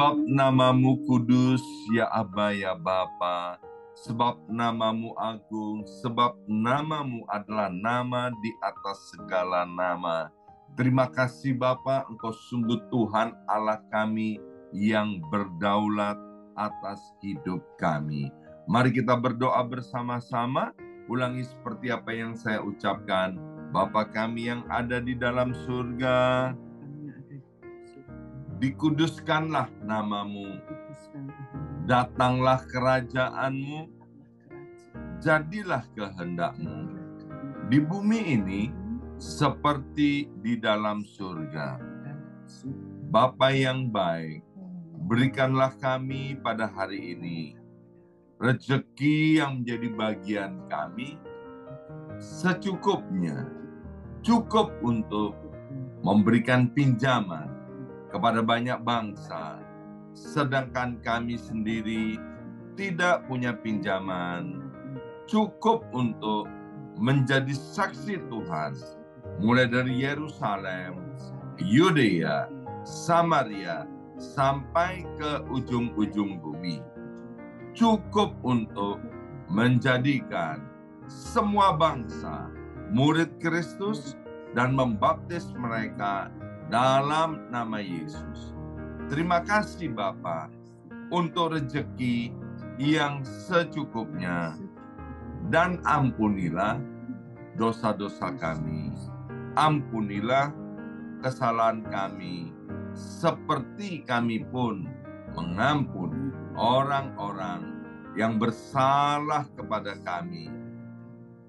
Sebab namamu kudus, ya Aba, ya Bapa. Sebab namamu agung, sebab namamu adalah nama di atas segala nama. Terima kasih Bapa, Engkau sungguh Tuhan Allah kami yang berdaulat atas hidup kami. Mari kita berdoa bersama-sama. Ulangi seperti apa yang saya ucapkan. Bapa kami yang ada di dalam surga, dikuduskanlah namamu, datanglah kerajaanmu, jadilah kehendakmu di bumi ini seperti di dalam surga. Bapa yang baik, berikanlah kami pada hari ini rezeki yang menjadi bagian kami secukupnya, cukup untuk memberikan pinjaman kepada banyak bangsa, sedangkan kami sendiri tidak punya pinjaman cukup untuk menjadi saksi Tuhan, mulai dari Yerusalem, Yudea, Samaria, sampai ke ujung-ujung bumi. Cukup untuk menjadikan semua bangsa murid Kristus dan membaptis mereka dalam nama Yesus. Terima kasih Bapa untuk rezeki yang secukupnya, dan ampunilah dosa-dosa kami. Ampunilah kesalahan kami, seperti kami pun mengampuni orang-orang yang bersalah kepada kami.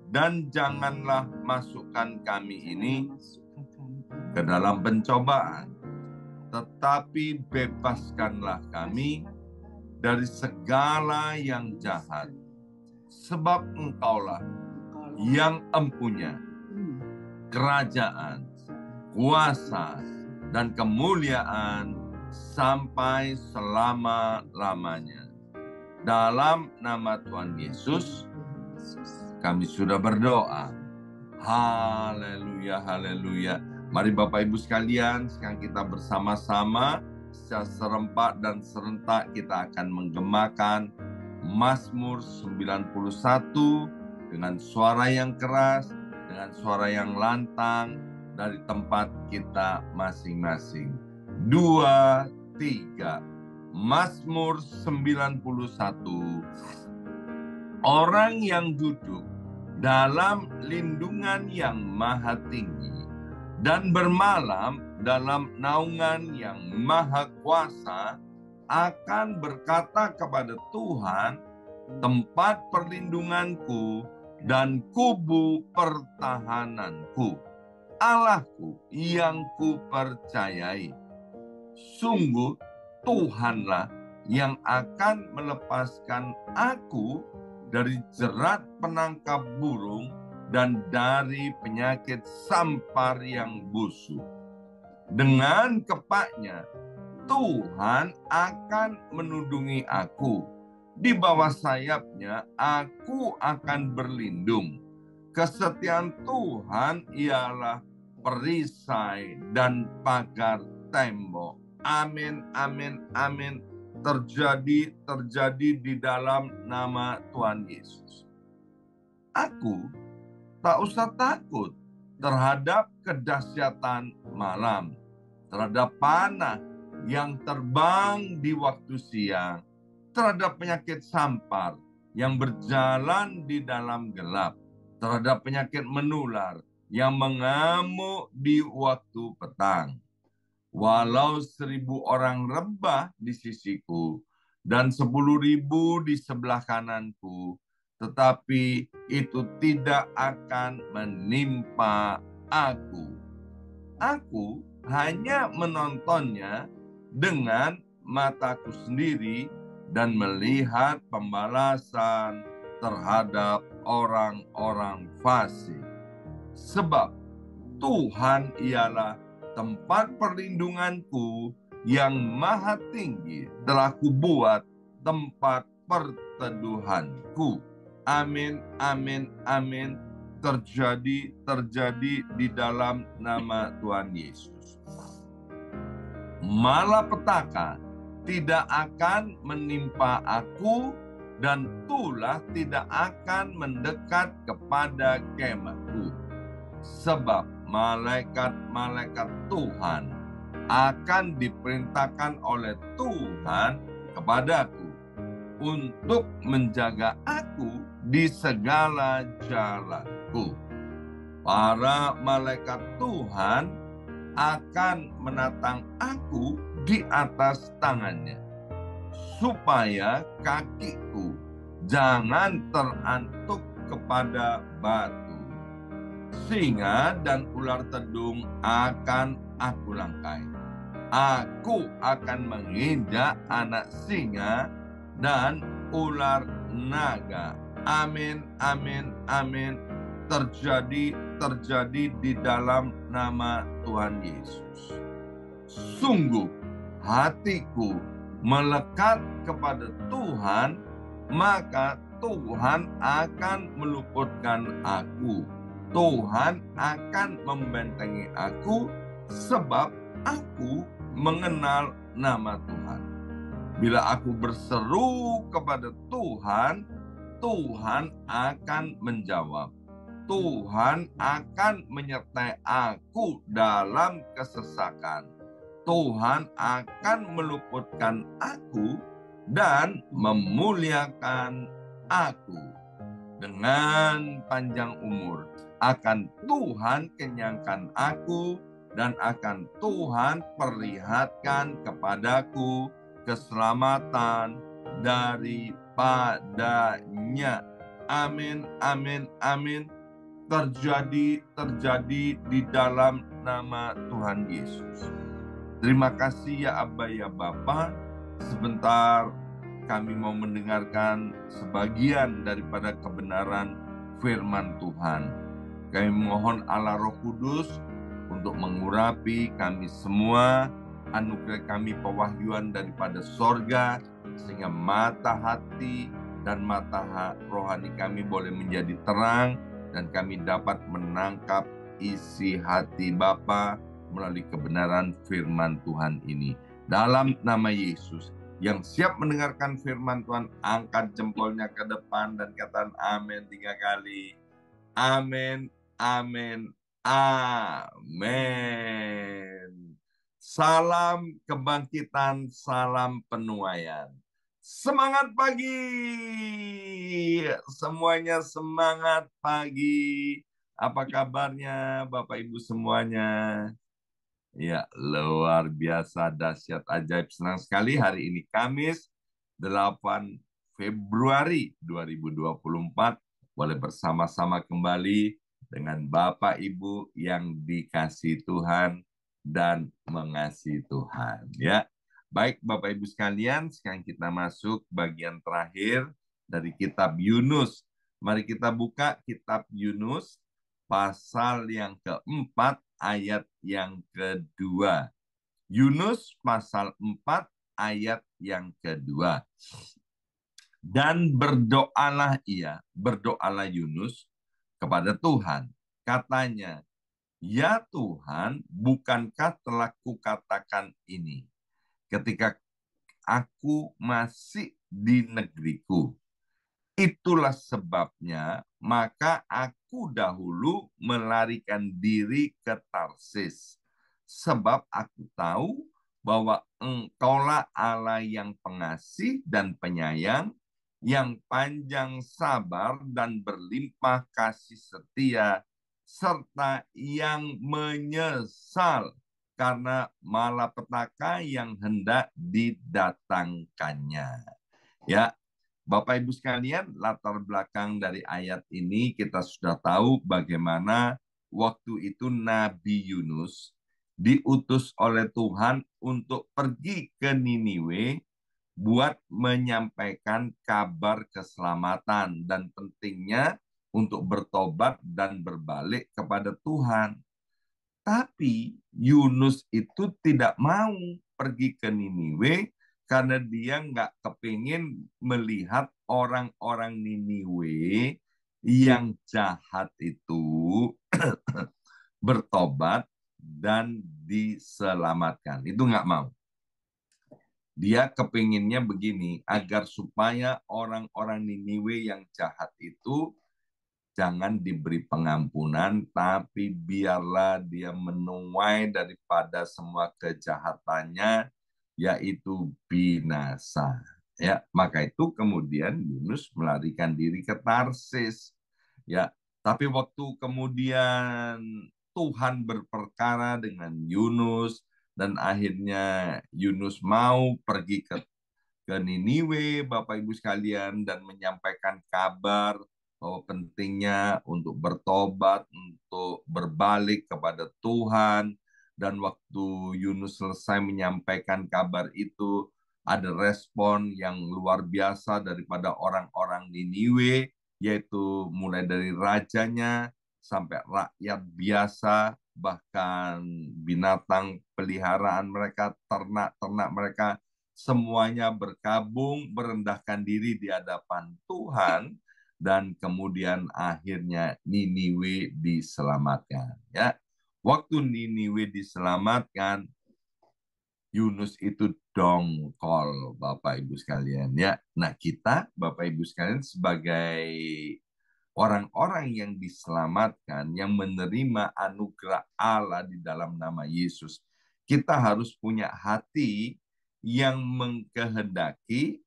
Dan janganlah masukkan kami ini ke dalam pencobaan, tetapi bebaskanlah kami dari segala yang jahat. Sebab Engkaulah yang empunya kerajaan, kuasa, dan kemuliaan sampai selama-lamanya. Dalam nama Tuhan Yesus, kami sudah berdoa. Haleluya, haleluya. Mari Bapak Ibu sekalian, sekarang kita bersama-sama secara serempak dan serentak kita akan menggemakan Mazmur 91 dengan suara yang keras, dengan suara yang lantang dari tempat kita masing-masing. 2, 3. Mazmur 91. Orang yang duduk dalam lindungan yang maha tinggi dan bermalam dalam naungan yang maha kuasa akan berkata kepada Tuhan, tempat perlindunganku dan kubu pertahananku, Allahku yang kupercayai. Sungguh Tuhanlah yang akan melepaskan aku dari jerat penangkap burung dan dari penyakit sampar yang busuk. Dengan kepaknya Tuhan akan menundungi aku. Di bawah sayapnya aku akan berlindung. Kesetiaan Tuhan ialah perisai dan pagar tembok. Amin, amin, amin. Terjadi di dalam nama Tuhan Yesus. Aku tak usah takut terhadap kedahsyatan malam, terhadap panah yang terbang di waktu siang, terhadap penyakit sampar yang berjalan di dalam gelap, terhadap penyakit menular yang mengamuk di waktu petang. Walau 1.000 orang rebah di sisiku dan 10.000 di sebelah kananku, tetapi itu tidak akan menimpa aku. Aku hanya menontonnya dengan mataku sendiri dan melihat pembalasan terhadap orang-orang fasik. Sebab Tuhan ialah tempat perlindunganku yang maha tinggi, telah kubuat tempat perteduhanku. Amin, amin, amin. Terjadi di dalam nama Tuhan Yesus. Malapetaka tidak akan menimpa aku, dan tulah tidak akan mendekat kepada kemahku. Sebab malaikat-malaikat Tuhan akan diperintahkan oleh Tuhan kepadaku untuk menjaga aku di segala jalanku. Para malaikat Tuhan akan menatang aku di atas tangannya, supaya kakiku jangan terantuk kepada batu. Singa dan ular tedung akan aku langkai. Aku akan menginjak anak singa dan ular naga. Amin, amin, amin. Terjadi di dalam nama Tuhan Yesus. Sungguh hatiku melekat kepada Tuhan, maka Tuhan akan meluputkan aku. Tuhan akan membentengi aku, sebab aku mengenal nama Tuhan. Bila aku berseru kepada Tuhan, Tuhan akan menjawab. Tuhan akan menyertai aku dalam kesesakan. Tuhan akan meluputkan aku dan memuliakan aku. Dengan panjang umur akan Tuhan kenyangkan aku, dan akan Tuhan perlihatkan kepadaku keselamatan daripadanya. Amin, amin, amin. Terjadi di dalam nama Tuhan Yesus. Terima kasih ya Abba ya Bapa. Sebentar kami mau mendengarkan sebagian daripada kebenaran firman Tuhan. Kami mohon Allah Roh Kudus untuk mengurapi kami semua, anugerah kami pewahyuan daripada sorga, sehingga mata hati dan mata rohani kami boleh menjadi terang, dan kami dapat menangkap isi hati Bapa melalui kebenaran firman Tuhan ini. Dalam nama Yesus, yang siap mendengarkan firman Tuhan, angkat jempolnya ke depan dan katakan amin 3 kali. Amin, amin, amin. Salam kebangkitan, salam penuaian. Semangat pagi. Semuanya semangat pagi. Apa kabarnya Bapak Ibu semuanya? Ya, luar biasa, dahsyat, ajaib. Senang sekali hari ini Kamis 8 Februari 2024 boleh bersama-sama kembali dengan Bapak Ibu yang dikasihi Tuhan dan mengasihi Tuhan. Ya, baik Bapak Ibu sekalian, sekarang kita masuk bagian terakhir dari kitab Yunus. Mari kita buka kitab Yunus pasal yang keempat ayat yang kedua. Yunus pasal 4 ayat yang kedua. Dan berdoalah Yunus kepada Tuhan. Katanya, ya Tuhan, bukankah telah kukatakan ini ketika aku masih di negeriku? Itulah sebabnya, maka aku dahulu melarikan diri ke Tarsis. Sebab aku tahu bahwa Engkaulah Allah yang pengasih dan penyayang, yang panjang sabar dan berlimpah kasih setia, serta yang menyesal karena malapetaka yang hendak didatangkannya. Ya, Bapak Ibu sekalian, latar belakang dari ayat ini kita sudah tahu bagaimana waktu itu Nabi Yunus diutus oleh Tuhan untuk pergi ke Niniwe buat menyampaikan kabar keselamatan dan pentingnya untuk bertobat dan berbalik kepada Tuhan. Tapi Yunus itu tidak mau pergi ke Niniwe karena dia nggak kepingin melihat orang-orang Niniwe yang jahat itu bertobat dan diselamatkan. Itu nggak mau. Dia kepinginnya begini, agar supaya orang-orang Niniwe yang jahat itu jangan diberi pengampunan, tapi biarlah dia menuai daripada semua kejahatannya, yaitu binasa. Ya, maka itu kemudian Yunus melarikan diri ke Tarsis. Ya, tapi waktu kemudian Tuhan berperkara dengan Yunus dan akhirnya Yunus mau pergi ke Niniwe, Bapak Ibu sekalian, dan menyampaikan kabar bahwa pentingnya untuk bertobat, untuk berbalik kepada Tuhan. Dan waktu Yunus selesai menyampaikan kabar itu, ada respon yang luar biasa daripada orang-orang Niniwe, yaitu mulai dari rajanya sampai rakyat biasa, bahkan binatang peliharaan mereka, ternak-ternak mereka, semuanya berkabung, merendahkan diri di hadapan Tuhan, dan kemudian akhirnya Niniwe diselamatkan. Ya, waktu Niniwe diselamatkan, Yunus itu dongkol, Bapak Ibu sekalian. Ya, nah kita, Bapak Ibu sekalian, sebagai orang-orang yang diselamatkan, yang menerima anugerah Allah di dalam nama Yesus, kita harus punya hati yang mengkehendaki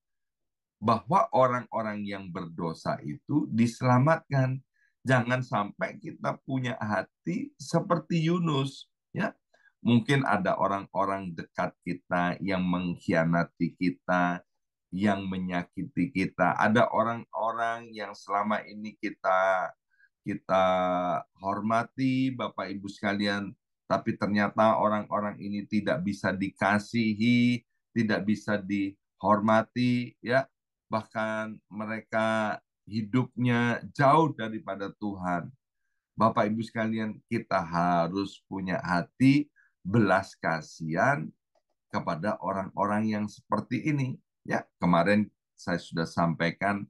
bahwa orang-orang yang berdosa itu diselamatkan. Jangan sampai kita punya hati seperti Yunus, ya. Mungkin ada orang-orang dekat kita yang mengkhianati kita, yang menyakiti kita. Ada orang-orang yang selama ini kita kita hormati, Bapak Ibu sekalian, tapi ternyata orang-orang ini tidak bisa dikasihi, tidak bisa dihormati, ya. Bahkan mereka hidupnya jauh daripada Tuhan. Bapak Ibu sekalian, kita harus punya hati belas kasihan kepada orang-orang yang seperti ini. Ya, kemarin saya sudah sampaikan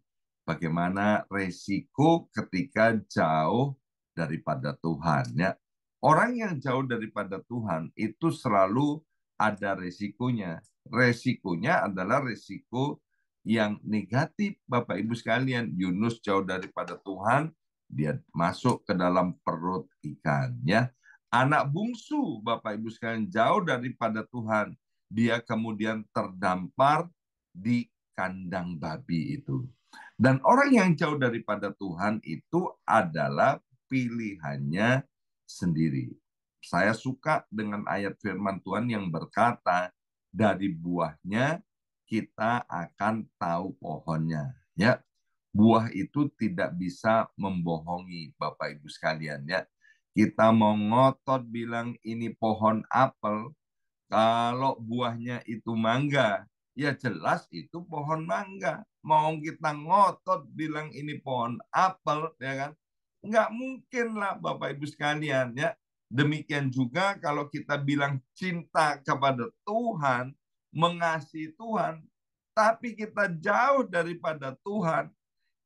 bagaimana resiko ketika jauh daripada Tuhan. Ya, orang yang jauh daripada Tuhan itu selalu ada resikonya. Resikonya adalah resiko yang negatif, Bapak Ibu sekalian. Yunus jauh daripada Tuhan, dia masuk ke dalam perut ikan. Ya, anak bungsu, Bapak Ibu sekalian, jauh daripada Tuhan, dia kemudian terdampar di kandang babi itu. Dan orang yang jauh daripada Tuhan itu adalah pilihannya sendiri. Saya suka dengan ayat firman Tuhan yang berkata, dari buahnya kita akan tahu pohonnya. Ya, buah itu tidak bisa membohongi, Bapak Ibu sekalian. Ya, kita mau ngotot bilang ini pohon apel, kalau buahnya itu mangga, ya jelas itu pohon mangga. Mau kita ngotot bilang ini pohon apel, ya kan? Nggak mungkin lah, Bapak Ibu sekalian, ya. Demikian juga kalau kita bilang cinta kepada Tuhan, mengasihi Tuhan, tapi kita jauh daripada Tuhan,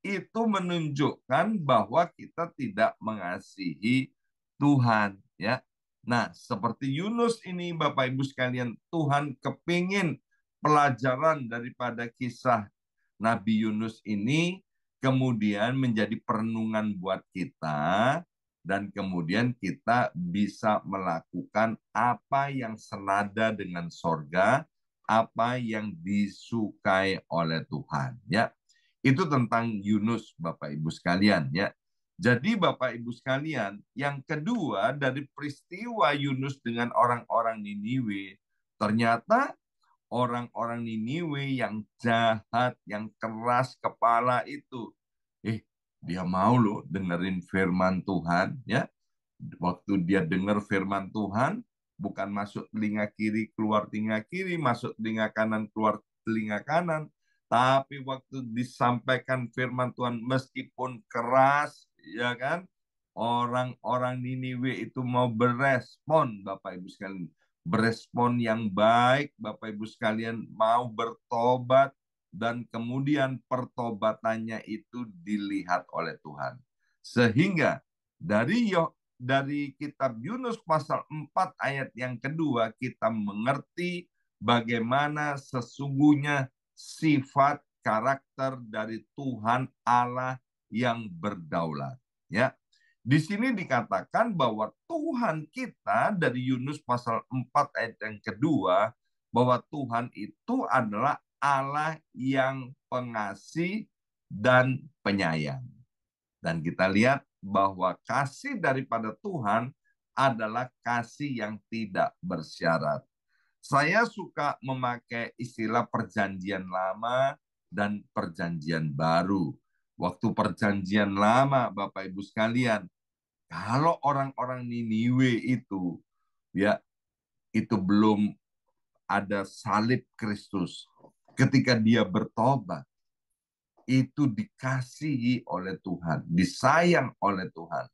itu menunjukkan bahwa kita tidak mengasihi Tuhan, ya. Nah, seperti Yunus ini, Bapak Ibu sekalian, Tuhan kepingin pelajaran daripada kisah Nabi Yunus ini kemudian menjadi perenungan buat kita, dan kemudian kita bisa melakukan apa yang senada dengan sorga, apa yang disukai oleh Tuhan. Ya, itu tentang Yunus, Bapak Ibu sekalian, ya. Jadi Bapak Ibu sekalian, yang kedua dari peristiwa Yunus dengan orang-orang Niniwe, ternyata orang-orang Niniwe yang jahat, yang keras kepala itu, dia mau loh dengerin firman Tuhan, ya. Waktu dia dengar firman Tuhan, bukan masuk telinga kiri, keluar telinga kiri, masuk telinga kanan, keluar telinga kanan, tapi waktu disampaikan firman Tuhan meskipun keras, ya kan, orang-orang Niniwe itu mau berespon, Bapak Ibu sekalian, berespon yang baik, Bapak Ibu sekalian, mau bertobat, dan kemudian pertobatannya itu dilihat oleh Tuhan. Sehingga dari kitab Yunus pasal 4 ayat yang kedua, kita mengerti bagaimana sesungguhnya sifat karakter dari Tuhan Allah yang berdaulat. Ya, di sini dikatakan bahwa Tuhan kita dari Yunus pasal 4 ayat yang kedua, bahwa Tuhan itu adalah Allah yang pengasih dan penyayang. Dan kita lihat bahwa kasih daripada Tuhan adalah kasih yang tidak bersyarat. Saya suka memakai istilah perjanjian lama dan perjanjian baru. Waktu perjanjian lama, Bapak Ibu sekalian, kalau orang-orang Niniwe itu, ya, itu belum ada salib Kristus. Ketika dia bertobat, itu dikasihi oleh Tuhan, disayang oleh Tuhan.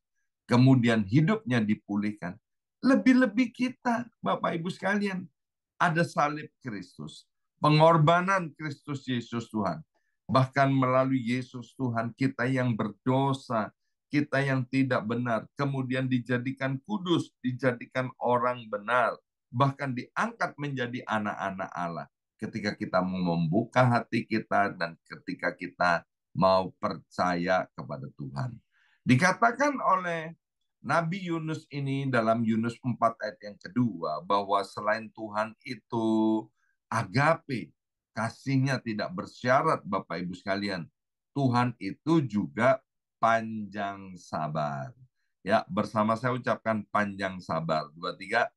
Kemudian hidupnya dipulihkan. Lebih-lebih kita, Bapak Ibu sekalian, ada salib Kristus, pengorbanan Kristus Yesus Tuhan. Bahkan melalui Yesus Tuhan, kita yang berdosa, kita yang tidak benar, kemudian dijadikan kudus, dijadikan orang benar, bahkan diangkat menjadi anak-anak Allah. Ketika kita mau membuka hati kita dan ketika kita mau percaya kepada Tuhan. Dikatakan oleh Nabi Yunus ini dalam Yunus 4 ayat yang kedua, bahwa selain Tuhan itu agape, kasihnya tidak bersyarat, Bapak Ibu sekalian. Tuhan itu juga panjang sabar. Ya, bersama saya ucapkan panjang sabar. 2, 3,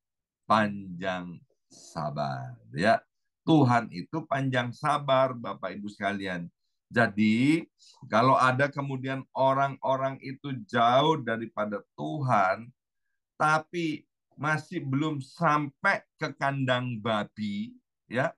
panjang sabar. Ya, Tuhan itu panjang sabar, Bapak Ibu sekalian. Jadi, kalau ada kemudian orang-orang itu jauh daripada Tuhan, tapi masih belum sampai ke kandang babi, ya,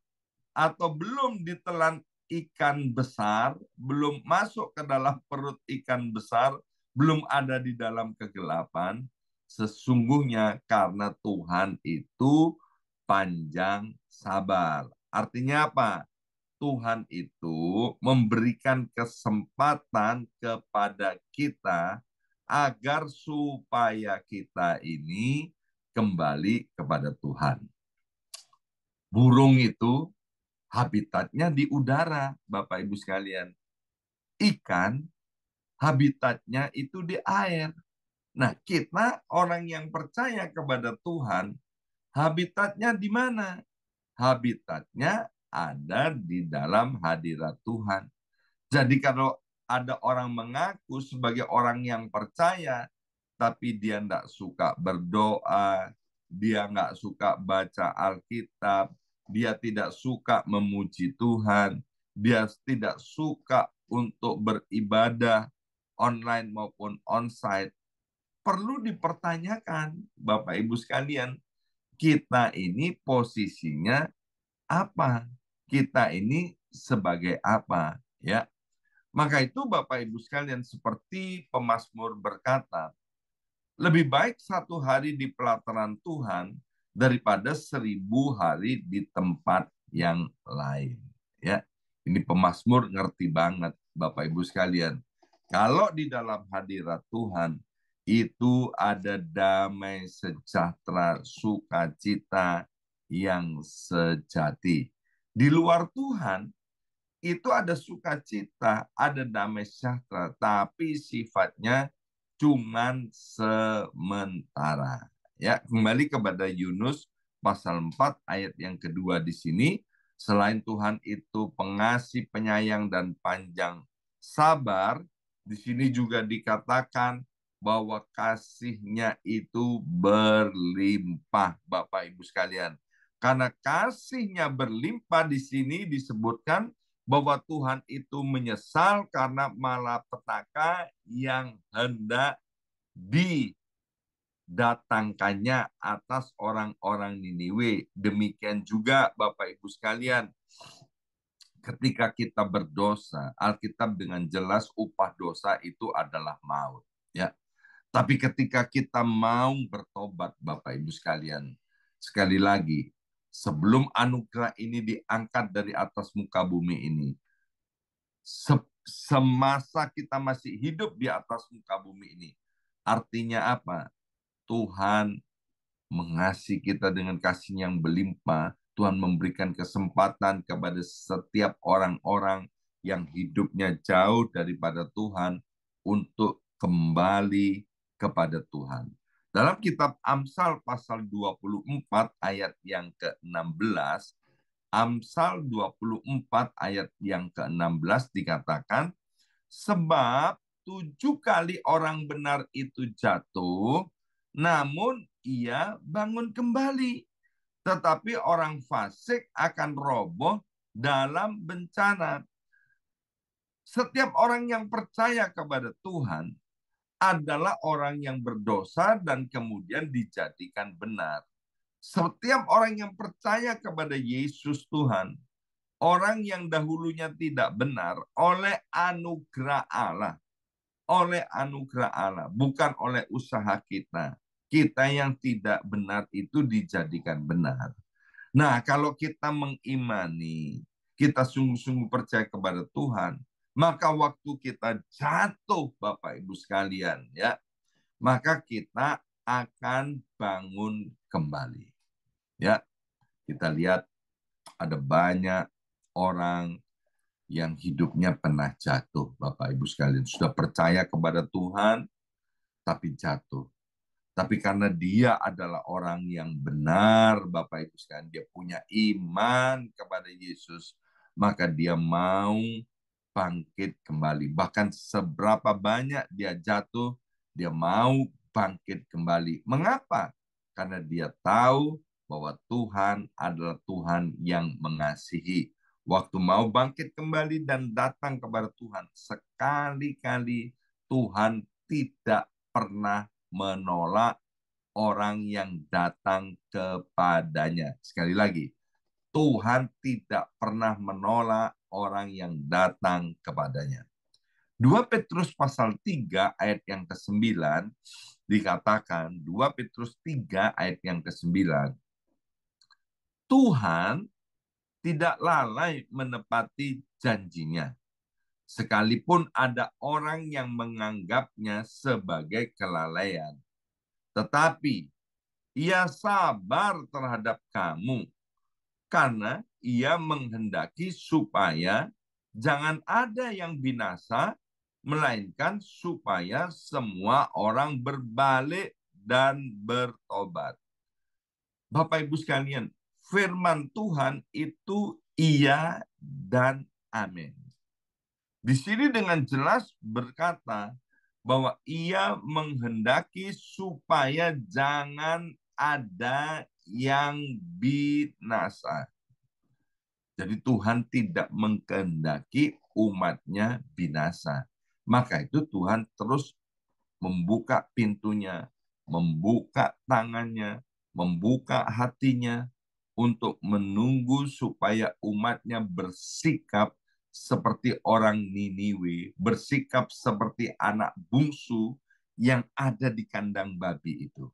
atau belum ditelan ikan besar, belum masuk ke dalam perut ikan besar, belum ada di dalam kegelapan, sesungguhnya karena Tuhan itu panjang sabar. Artinya apa? Tuhan itu memberikan kesempatan kepada kita agar supaya kita ini kembali kepada Tuhan. Burung itu habitatnya di udara, Bapak Ibu sekalian. Ikan habitatnya itu di air. Nah, kita orang yang percaya kepada Tuhan, habitatnya di mana? Habitatnya ada di dalam hadirat Tuhan. Jadi kalau ada orang mengaku sebagai orang yang percaya, tapi dia tidak suka berdoa, dia nggak suka baca Alkitab, dia tidak suka memuji Tuhan, dia tidak suka untuk beribadah online maupun onsite, perlu dipertanyakan, Bapak Ibu sekalian, kita ini posisinya apa? Kita ini sebagai apa? Ya, maka itu Bapak Ibu sekalian, seperti pemazmur berkata, lebih baik 1 hari di pelataran Tuhan daripada 1.000 hari di tempat yang lain. Ya, ini pemazmur ngerti banget, Bapak Ibu sekalian. Kalau di dalam hadirat Tuhan itu ada damai, sejahtera, sukacita yang sejati. Di luar Tuhan itu ada sukacita, ada damai sejahtera, tapi sifatnya cuman sementara. Ya, kembali kepada Yunus pasal 4 ayat yang kedua di sini, selain Tuhan itu pengasih, penyayang dan panjang sabar, di sini juga dikatakan bahwa kasihnya itu berlimpah, Bapak Ibu sekalian. Karena kasihnya berlimpah di sini disebutkan bahwa Tuhan itu menyesal karena malapetaka yang hendak didatangkannya atas orang-orang Niniwe. Demikian juga Bapak Ibu sekalian, ketika kita berdosa, Alkitab dengan jelas upah dosa itu adalah maut. Ya, tapi ketika kita mau bertobat, Bapak Ibu sekalian, sekali lagi, sebelum anugerah ini diangkat dari atas muka bumi ini, semasa kita masih hidup di atas muka bumi ini, artinya apa? Tuhan mengasihi kita dengan kasih yang berlimpah, Tuhan memberikan kesempatan kepada setiap orang-orang yang hidupnya jauh daripada Tuhan untuk kembali kepada Tuhan. Dalam kitab Amsal pasal 24 ayat yang ke-16, Amsal 24 ayat yang ke-16 dikatakan, sebab 7 kali orang benar itu jatuh, namun ia bangun kembali. Tetapi orang fasik akan roboh dalam bencana. Setiap orang yang percaya kepada Tuhan adalah orang yang berdosa dan kemudian dijadikan benar. Setiap orang yang percaya kepada Yesus Tuhan, orang yang dahulunya tidak benar, oleh anugerah Allah, bukan oleh usaha kita. Kita yang tidak benar itu dijadikan benar. Nah, kalau kita mengimani, kita sungguh-sungguh percaya kepada Tuhan, maka waktu kita jatuh, Bapak Ibu sekalian, ya, maka kita akan bangun kembali. Ya, kita lihat ada banyak orang yang hidupnya pernah jatuh, Bapak Ibu sekalian, sudah percaya kepada Tuhan, tapi jatuh. Tapi karena dia adalah orang yang benar, Bapak Ibu sekalian, dia punya iman kepada Yesus, maka dia mau bangkit kembali. Bahkan seberapa banyak dia jatuh, dia mau bangkit kembali. Mengapa? Karena dia tahu bahwa Tuhan adalah Tuhan yang mengasihi. Waktu mau bangkit kembali dan datang kepada Tuhan, sekali-kali Tuhan tidak pernah menolak orang yang datang kepadanya. Sekali lagi, Tuhan tidak pernah menolak orang yang datang kepadanya. 2 Petrus pasal 3 ayat yang ke-9 dikatakan, 2 Petrus 3 ayat yang ke-9, Tuhan tidak lalai menepati janjinya, sekalipun ada orang yang menganggapnya sebagai kelalaian. Tetapi ia sabar terhadap kamu, karena ia menghendaki supaya jangan ada yang binasa, melainkan supaya semua orang berbalik dan bertobat. Bapak Ibu sekalian, firman Tuhan itu iya dan amin. Di sini dengan jelas berkata bahwa ia menghendaki supaya jangan ada yang binasa. Jadi Tuhan tidak mengkehendaki umatnya binasa. Maka itu Tuhan terus membuka pintunya, membuka tangannya, membuka hatinya untuk menunggu supaya umatnya bersikap seperti orang Niniwe, bersikap seperti anak bungsu yang ada di kandang babi itu.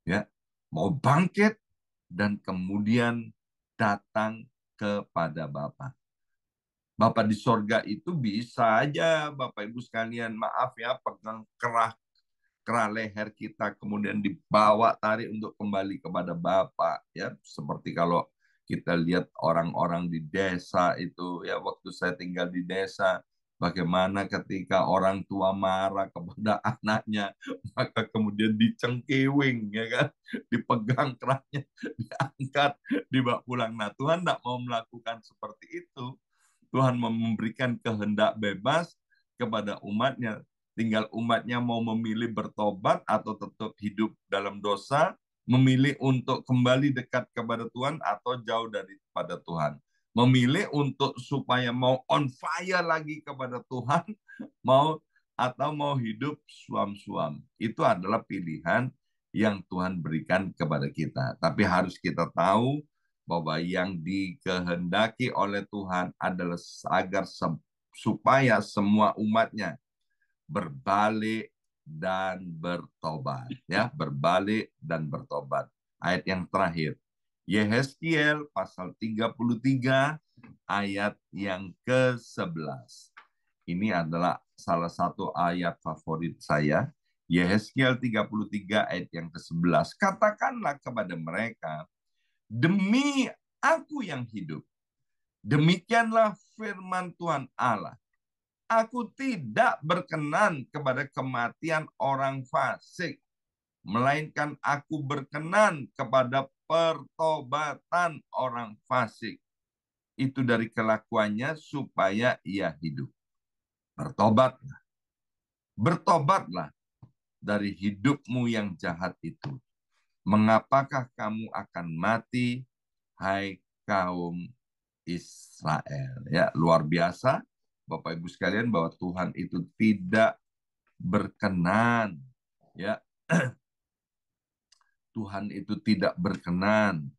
Ya, mau bangkit dan kemudian datang kepada Bapa. Bapa di sorga itu bisa aja, Bapak Ibu sekalian, maaf ya, pegang kerah leher kita, kemudian dibawa tarik untuk kembali kepada Bapa, ya, seperti kalau kita lihat orang-orang di desa itu, ya, waktu saya tinggal di desa, bagaimana ketika orang tua marah kepada anaknya, maka kemudian dicengkewing, ya kan, dipegang kerahnya, diangkat, dibawa pulang. Nah, Tuhan tidak mau melakukan seperti itu. Tuhan memberikan kehendak bebas kepada umatnya. Tinggal umatnya mau memilih bertobat atau tetap hidup dalam dosa, memilih untuk kembali dekat kepada Tuhan atau jauh daripada Tuhan. Memilih untuk supaya mau on fire lagi kepada Tuhan, mau hidup suam-suam. Itu adalah pilihan yang Tuhan berikan kepada kita. Tapi harus kita tahu bahwa yang dikehendaki oleh Tuhan adalah agar supaya semua umatnya berbalik dan bertobat, ya, berbalik dan bertobat. Ayat yang terakhir, Yehezkiel pasal 33 ayat yang ke-11. Ini adalah salah satu ayat favorit saya. Yehezkiel 33 ayat yang ke-11. Katakanlah kepada mereka, demi Aku yang hidup. Demikianlah firman Tuhan Allah. Aku tidak berkenan kepada kematian orang fasik, melainkan aku berkenan kepada pertobatan orang fasik. Itu dari kelakuannya supaya ia hidup. Bertobatlah. Bertobatlah dari hidupmu yang jahat itu. Mengapakah kamu akan mati, hai kaum Israel? Ya, luar biasa Bapak Ibu sekalian, bahwa Tuhan itu tidak berkenan, ya. Tuhan itu tidak berkenan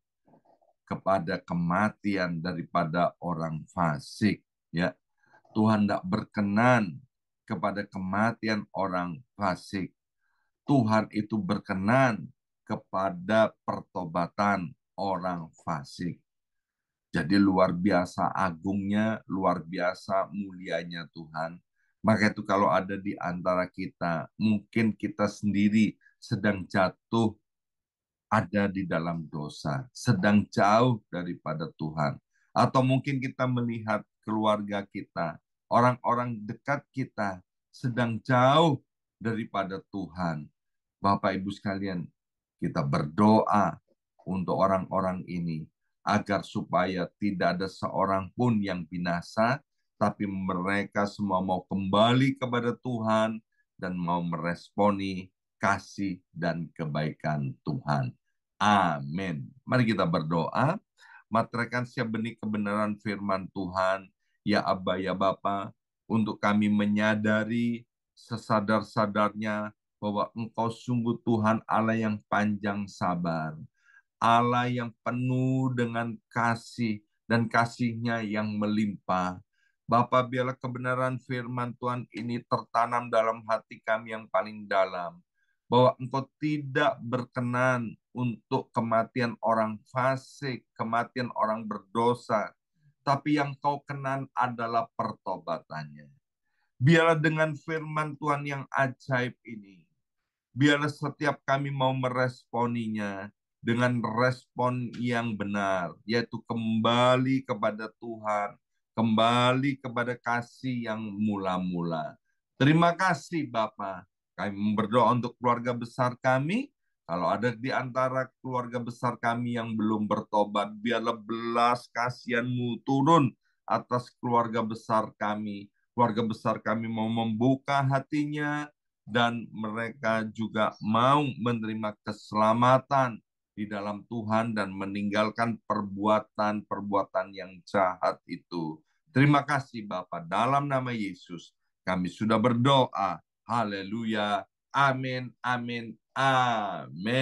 kepada kematian daripada orang fasik, ya. Tuhan tidak berkenan kepada kematian orang fasik. Tuhan itu berkenan kepada pertobatan orang fasik. Jadi luar biasa agungnya, luar biasa mulianya Tuhan. Maka itu kalau ada di antara kita, mungkin kita sendiri sedang jatuh, ada di dalam dosa, sedang jauh daripada Tuhan. Atau mungkin kita melihat keluarga kita, orang-orang dekat kita sedang jauh daripada Tuhan. Bapak Ibu sekalian, kita berdoa untuk orang-orang ini agar supaya tidak ada seorang pun yang binasa, tapi mereka semua mau kembali kepada Tuhan dan mau meresponi kasih dan kebaikan Tuhan. Amin. Mari kita berdoa. Materaikan siap benih kebenaran firman Tuhan. Ya Aba, ya Bapa, untuk kami menyadari sesadar-sadarnya bahwa Engkau sungguh Tuhan Allah yang panjang sabar. Allah yang penuh dengan kasih dan kasih-Nya yang melimpah. Bapa, biarlah kebenaran firman Tuhan ini tertanam dalam hati kami yang paling dalam. Bahwa Engkau tidak berkenan untuk kematian orang fasik, kematian orang berdosa. Tapi yang Kau kenan adalah pertobatannya. Biarlah dengan firman Tuhan yang ajaib ini, biarlah setiap kami mau meresponinya dengan respon yang benar, yaitu kembali kepada Tuhan, kembali kepada kasih yang mula-mula. Terima kasih Bapa. Kami berdoa untuk keluarga besar kami. Kalau ada di antara keluarga besar kami yang belum bertobat, biarlah belas kasihan-Mu turun atas keluarga besar kami. Keluarga besar kami mau membuka hatinya, dan mereka juga mau menerima keselamatan di dalam Tuhan dan meninggalkan perbuatan-perbuatan yang jahat itu. Terima kasih Bapa, dalam nama Yesus kami sudah berdoa. Haleluya. Amin, amin, amin.